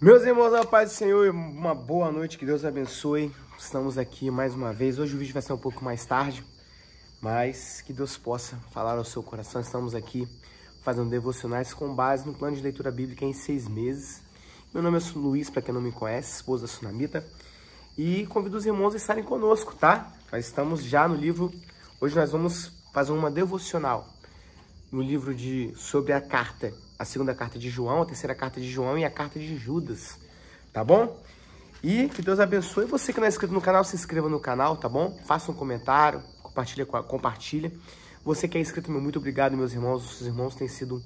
Meus irmãos, a paz do Senhor, uma boa noite, que Deus abençoe. Estamos aqui mais uma vez. Hoje o vídeo vai ser um pouco mais tarde, mas que Deus possa falar ao seu coração. Estamos aqui fazendo devocionais com base no plano de leitura bíblica em 6 meses. Meu nome é Luiz, para quem não me conhece, esposa da Sunamita. E convido os irmãos a estarem conosco, tá? Nós estamos já no livro... Hoje nós vamos fazer uma devocional no livro sobre a segunda carta de João, a terceira carta de João e a carta de Judas, tá bom? E que Deus abençoe. Você que não é inscrito no canal, se inscreva no canal, tá bom? Faça um comentário, compartilha. Você que é inscrito, muito obrigado, meus irmãos. Os irmãos têm sido...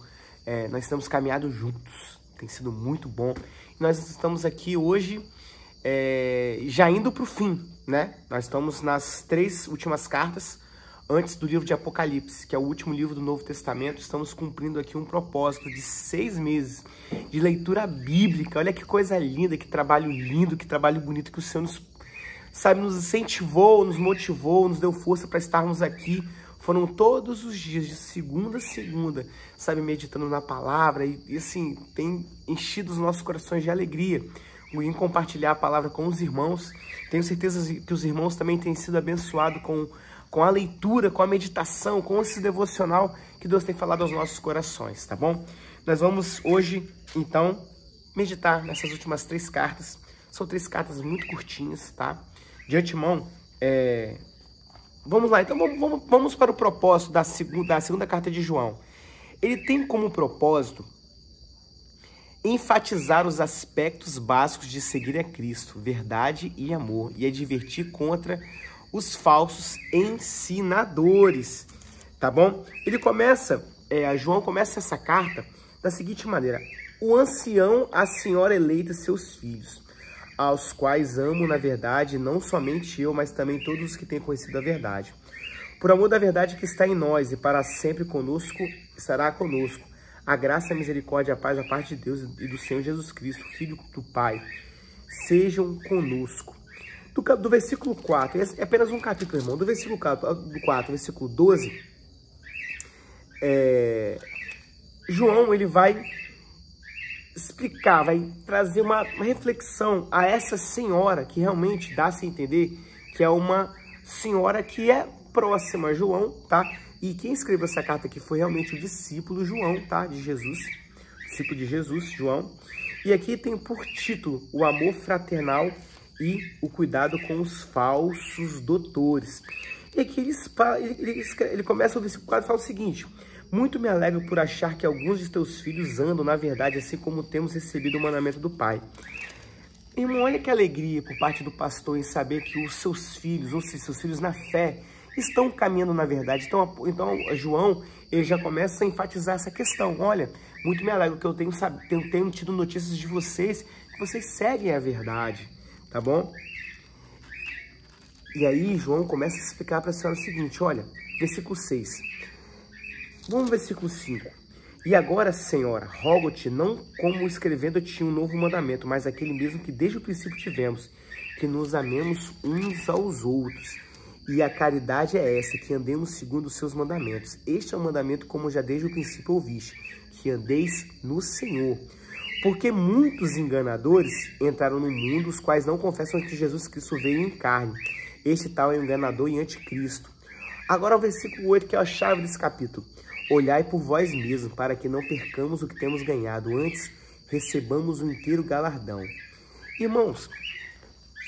nós estamos caminhando juntos, tem sido muito bom. E nós estamos aqui hoje já indo para o fim, né? Nós estamos nas 3 últimas cartas, antes do livro de Apocalipse, que é o último livro do Novo Testamento. Estamos cumprindo aqui um propósito de 6 meses de leitura bíblica. Olha que coisa linda, que trabalho lindo, que trabalho bonito que o Senhor nos incentivou, nos motivou, nos deu força para estarmos aqui. Foram todos os dias, de segunda a segunda, meditando na palavra e assim, tem enchido os nossos corações de alegria em compartilhar a palavra com os irmãos. Tenho certeza que os irmãos também têm sido abençoados com a leitura, com a meditação, com esse devocional que Deus tem falado aos nossos corações, tá bom? Nós vamos hoje, então, meditar nessas últimas 3 cartas. São 3 cartas muito curtinhas, tá? De antemão, vamos lá, então vamos para o propósito da segunda carta de João. Ele tem como propósito enfatizar os aspectos básicos de seguir a Cristo, verdade e amor, e advertir contra os falsos ensinadores, tá bom? João começa essa carta da seguinte maneira: o ancião, a senhora eleita, seus filhos, aos quais amo na verdade, não somente eu, mas também todos os que têm conhecido a verdade. Por amor da verdade que está em nós e para sempre conosco, estará conosco. A graça, a misericórdia e a paz da parte de Deus e do Senhor Jesus Cristo, Filho do Pai, sejam conosco. Do versículo 4, é apenas um capítulo, irmão, do versículo 4 ao versículo 12, João, ele vai explicar, vai trazer uma reflexão a essa senhora, que realmente dá-se a entender que é uma senhora que é próxima a João, tá? E quem escreveu essa carta aqui foi realmente o discípulo João, tá? De Jesus, discípulo de Jesus, João. E aqui tem por título o amor fraternal e o cuidado com os falsos doutores. E aqui ele começa o versículo 4 e fala o seguinte: muito me alegro por achar que alguns de teus filhos andam na verdade, assim como temos recebido o mandamento do Pai. Irmão, olha que alegria por parte do pastor em saber que os seus filhos, ou seja, seus filhos na fé, estão caminhando na verdade. Então João, ele já começa a enfatizar essa questão. Olha, muito me alegro que eu tenho tido notícias de vocês, que vocês seguem a verdade, tá bom? E aí João começa a explicar para a senhora o seguinte, olha, versículo 6. Vamos ao versículo 5. E agora, Senhora, rogo-te, não como escrevendo-te um novo mandamento, mas aquele mesmo que desde o princípio tivemos, que nos amemos uns aos outros. E a caridade é essa, que andemos segundo os seus mandamentos. Este é o mandamento, como já desde o princípio ouviste, que andeis no Senhor. Porque muitos enganadores entraram no mundo, os quais não confessam que Jesus Cristo veio em carne. Este tal é o enganador e anticristo. Agora o versículo 8, que é a chave desse capítulo. Olhai por vós mesmos, para que não percamos o que temos ganhado, antes recebamos o inteiro galardão. Irmãos,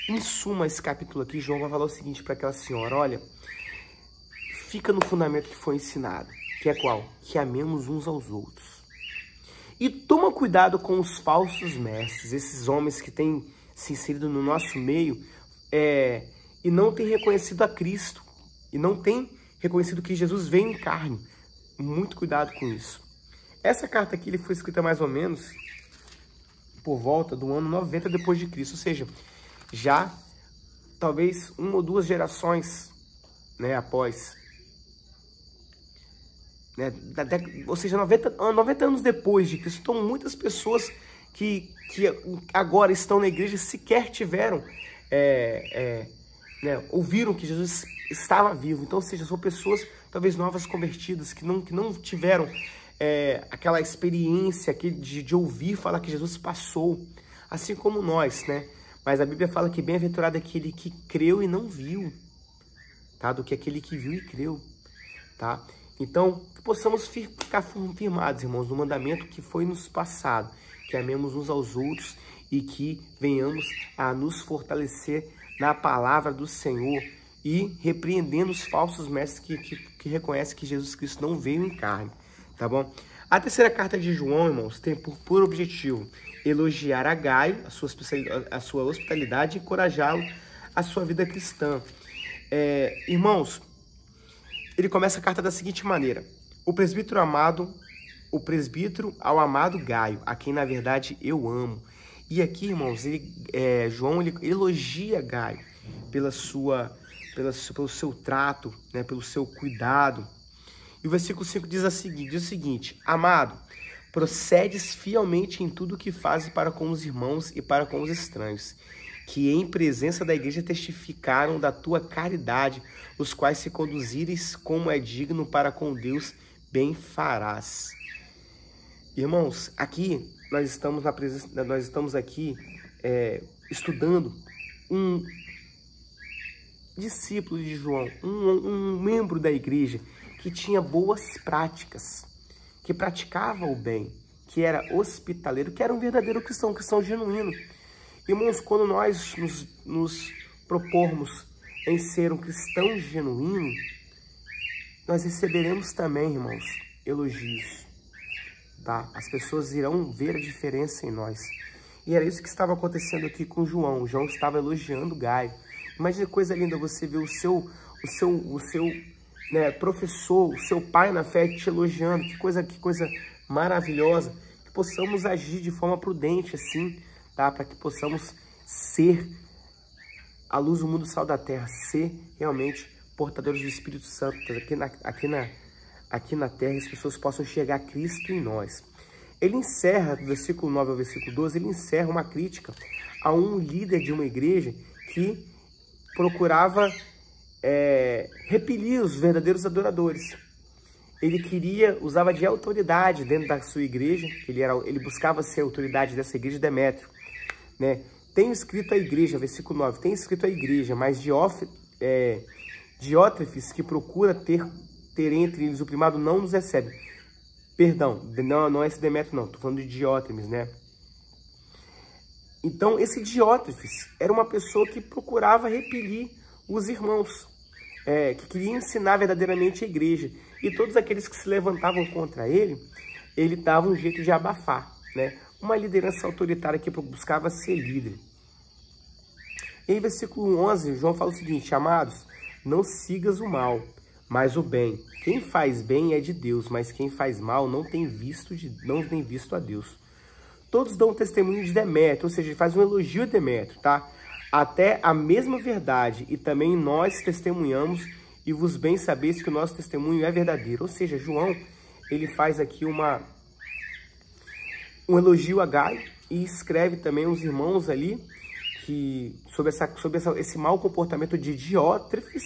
em suma, esse capítulo aqui, João vai falar o seguinte para aquela senhora: olha, fica no fundamento que foi ensinado, que é qual? Que amemos uns aos outros. E toma cuidado com os falsos mestres, esses homens que têm se inserido no nosso meio e não têm reconhecido a Cristo, e não têm reconhecido que Jesus veio em carne. Muito cuidado com isso. Essa carta aqui foi escrita mais ou menos por volta do ano 90 depois de Cristo, ou seja, já talvez 1 ou 2 gerações, né, após, né, ou seja, 90 anos depois de Cristo. Então muitas pessoas que agora estão na igreja sequer tiveram, ouviram que Jesus estava vivo. Então, ou seja, são pessoas talvez novas convertidas que não tiveram aquela experiência de ouvir falar que Jesus passou. assim como nós, né? Mas a Bíblia fala que bem-aventurado é aquele que creu e não viu, tá? Do que aquele que viu e creu, tá? Então, que possamos ficar firmados, irmãos, no mandamento que foi nos passado, que amemos uns aos outros e que venhamos a nos fortalecer na palavra do Senhor e repreendendo os falsos mestres que reconhecem que Jesus Cristo não veio em carne, tá bom? A terceira carta de João, irmãos, tem por objetivo elogiar a Gaio, a sua hospitalidade e encorajá-lo a sua vida cristã. Irmãos, ele começa a carta da seguinte maneira: o presbítero ao amado Gaio, a quem na verdade eu amo. E aqui, irmãos, João ele elogia Gaio pelo seu trato, né, pelo seu cuidado. E o versículo 5 diz o seguinte: amado, procedes fielmente em tudo o que fazes para com os irmãos e para com os estranhos, que em presença da igreja testificaram da tua caridade, os quais se conduzires como é digno para com Deus, bem farás. Irmãos, aqui nós estamos aqui estudando um discípulo de João, um membro da igreja que tinha boas práticas, que praticava o bem, que era hospitaleiro, que era um verdadeiro cristão, um cristão genuíno. Irmãos, quando nós nos propormos em ser um cristão genuíno, nós receberemos também, irmãos, elogios, tá? As pessoas irão ver a diferença em nós. E era isso que estava acontecendo aqui com João. João estava elogiando Gaio. Imagina que coisa linda você ver o seu professor, o seu pai na fé te elogiando. Que coisa maravilhosa. Que possamos agir de forma prudente assim, tá? Para que possamos ser a luz do mundo, sal da terra, ser realmente portadores do Espírito Santo aqui na terra, as pessoas possam enxergar Cristo em nós. Ele encerra, do versículo 9 ao versículo 12, ele encerra uma crítica a um líder de uma igreja que procurava repelir os verdadeiros adoradores. Ele usava de autoridade dentro da sua igreja, ele buscava ser a autoridade dessa igreja de Demétrio, né? Tem escrito a igreja, versículo 9, tem escrito a igreja, mas Diótrefes, que procura ter entre eles o primado, não nos recebe. Perdão, não é esse Demétrio não, estou falando de Diótremes, né? Então, esse Diótrefes era uma pessoa que procurava repelir os irmãos, que queria ensinar verdadeiramente a igreja. E todos aqueles que se levantavam contra ele dava um jeito de abafar, né? Uma liderança autoritária que buscava ser líder. E aí, versículo 11, João fala o seguinte: amados, não sigas o mal, mas o bem. Quem faz bem é de Deus, mas quem faz mal não tem visto a Deus. Todos dão testemunho de Demétrio, ou seja, ele faz um elogio a Demétrio, tá? Até a mesma verdade, e também nós testemunhamos, e vos bem sabeis que o nosso testemunho é verdadeiro. Ou seja, João, ele faz aqui um elogio a Gaio e escreve também os irmãos ali sobre esse mau comportamento de Diótrefes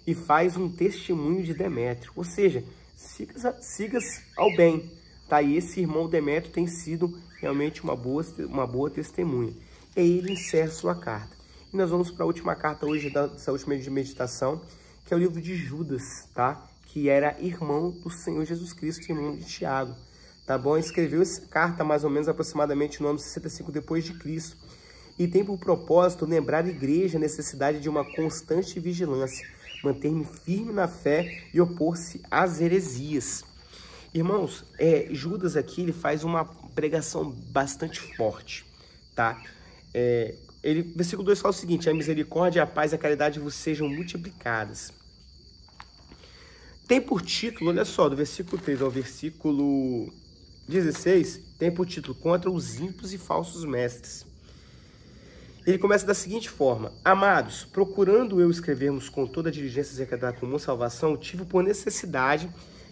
e faz um testemunho de Demétrio. Ou seja, sigas ao bem, tá? E esse irmão Demétrio tem sido realmente uma boa testemunha. E ele encerra sua carta. E nós vamos para a última carta hoje, dessa última meditação, que é o livro de Judas, tá? Que era irmão do Senhor Jesus Cristo, irmão de Tiago, tá bom? Escreveu essa carta mais ou menos aproximadamente no ano 65 depois de Cristo. E tem por propósito lembrar a igreja a necessidade de uma constante vigilância, manter-me firme na fé e opor-se às heresias. Irmãos, Judas aqui ele faz uma pregação bastante forte, tá? Versículo 2 fala o seguinte: a misericórdia, a paz e a caridade vos sejam multiplicadas. Tem por título, olha só, do versículo 3 ao versículo 16, tem por título: contra os ímpios e falsos mestres. Ele começa da seguinte forma: amados, procurando eu escrevermos com toda a diligência acerca da comum salvação, tive por necessidade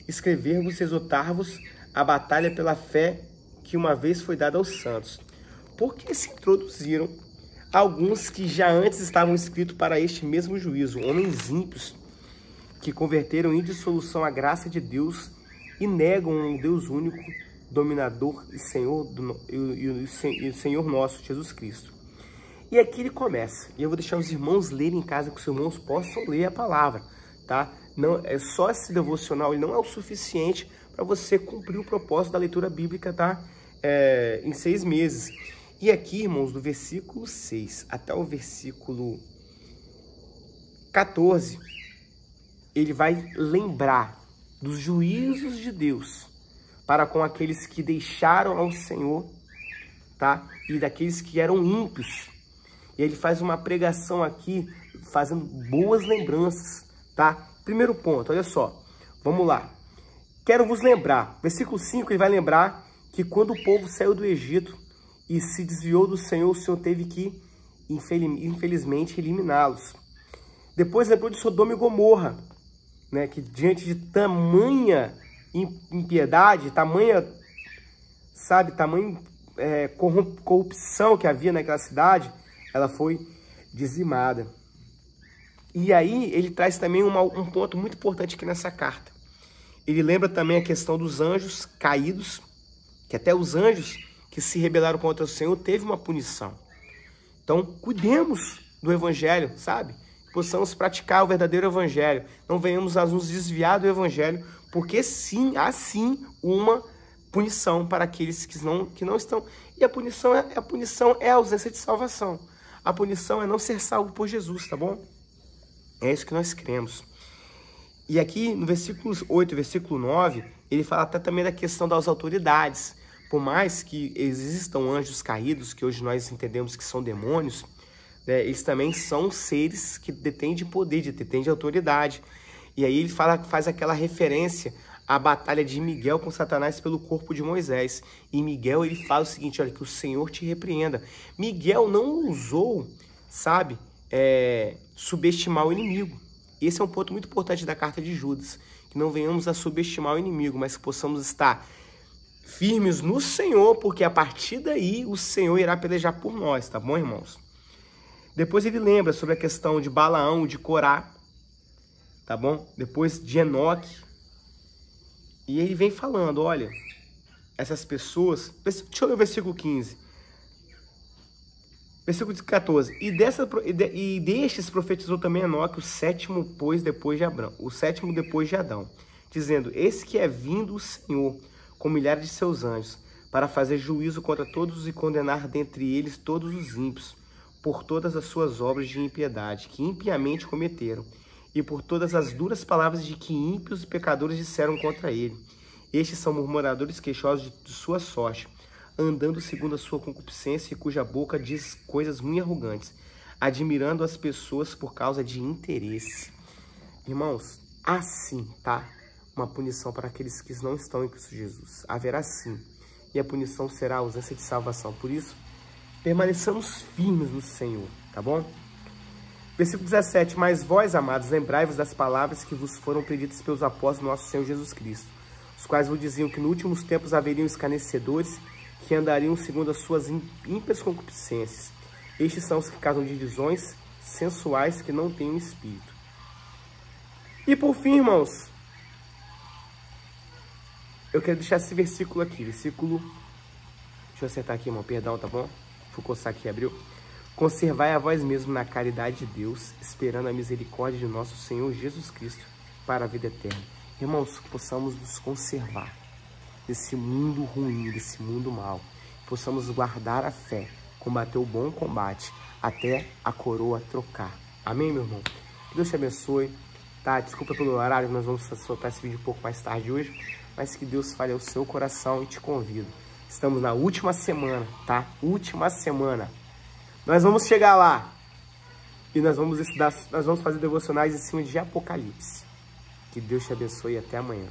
escrever-vos e exortar-vos a batalha pela fé que uma vez foi dada aos santos. Porque se introduziram alguns que já antes estavam escritos para este mesmo juízo, homens ímpios, que converteram em dissolução a graça de Deus e negam um Deus único dominador e Senhor nosso, Jesus Cristo. E aqui ele começa, e eu vou deixar os irmãos lerem em casa, que os irmãos possam ler a palavra, tá? Não, é só esse devocional, ele não é o suficiente para você cumprir o propósito da leitura bíblica, tá? Em 6 meses. E aqui, irmãos, do versículo 6 até o versículo 14, ele vai lembrar dos juízos de Deus para com aqueles que deixaram ao Senhor, tá? E daqueles que eram ímpios. E ele faz uma pregação aqui, fazendo boas lembranças, tá? Primeiro ponto, olha só. Vamos lá. Quero vos lembrar. Versículo 5, ele vai lembrar que quando o povo saiu do Egito e se desviou do Senhor, o Senhor teve que, infelizmente, eliminá-los. Depois lembrou de Sodoma e Gomorra, né? Que diante de tamanha impiedade, tamanha corrupção que havia naquela cidade, ela foi dizimada. E aí ele traz também um ponto muito importante aqui nessa carta. Ele lembra também a questão dos anjos caídos, que até os anjos que se rebelaram contra o Senhor teve uma punição. Então, cuidemos do evangelho, sabe? Possamos praticar o verdadeiro evangelho. Não venhamos a nos desviar do evangelho, porque sim, há sim uma punição para aqueles que não estão. E a punição é a ausência de salvação. A punição é não ser salvo por Jesus, tá bom? É isso que nós cremos. E aqui no versículo 8, versículo 9, ele fala até também da questão das autoridades. Por mais que existam anjos caídos, que hoje nós entendemos que são demônios, né, eles também são seres que detêm de poder, detêm de autoridade. E aí ele faz aquela referência à batalha de Miguel com Satanás pelo corpo de Moisés. E Miguel, ele fala o seguinte, olha, que o Senhor te repreenda. Miguel não ousou, sabe, subestimar o inimigo. Esse é um ponto muito importante da carta de Judas, que não venhamos a subestimar o inimigo, mas que possamos estar firmes no Senhor, porque a partir daí o Senhor irá pelejar por nós, tá bom, irmãos? Depois ele lembra sobre a questão de Balaão, de Corá, tá bom? Depois de Enoque. E ele vem falando, olha, essas pessoas... Deixa eu ler o versículo 15. Versículo 14. E destes profetizou também Enoque, o sétimo depois de Adão, dizendo, eis que é vindo o Senhor com milhares de seus anjos, para fazer juízo contra todos e condenar dentre eles todos os ímpios, por todas as suas obras de impiedade, que impiamente cometeram, e por todas as duras palavras de que ímpios e pecadores disseram contra ele. Estes são murmuradores queixosos de sua sorte, andando segundo a sua concupiscência, e cuja boca diz coisas muito arrogantes, admirando as pessoas por causa de interesses. Irmãos, assim, tá? Uma punição para aqueles que não estão em Cristo Jesus. Haverá sim. E a punição será a ausência de salvação. Por isso, permaneçamos firmes no Senhor, tá bom? Versículo 17. Mas vós, amados, lembrai-vos das palavras que vos foram pedidas pelos apóstolos do nosso Senhor Jesus Cristo, os quais vos diziam que nos últimos tempos haveriam escarnecedores que andariam segundo as suas ímpias concupiscências. Estes são os que causam divisões sensuais que não têm um espírito. E por fim, irmãos, eu quero deixar esse versículo aqui, deixa eu acertar aqui, irmão, perdão, tá bom? Vou coçar aqui, abriu. Conservai a vós mesmos na caridade de Deus, esperando a misericórdia de nosso Senhor Jesus Cristo para a vida eterna. Irmãos, que possamos nos conservar desse mundo ruim, desse mundo mau. Possamos guardar a fé, combater o bom combate, até a coroa trocar. Amém, meu irmão? Que Deus te abençoe, tá? Desculpa pelo horário, nós vamos soltar esse vídeo um pouco mais tarde hoje, mas que Deus fale ao seu coração e te convido. Estamos na última semana, tá? Última semana. Nós vamos chegar lá e nós vamos fazer devocionais em cima de Apocalipse. Que Deus te abençoe e até amanhã.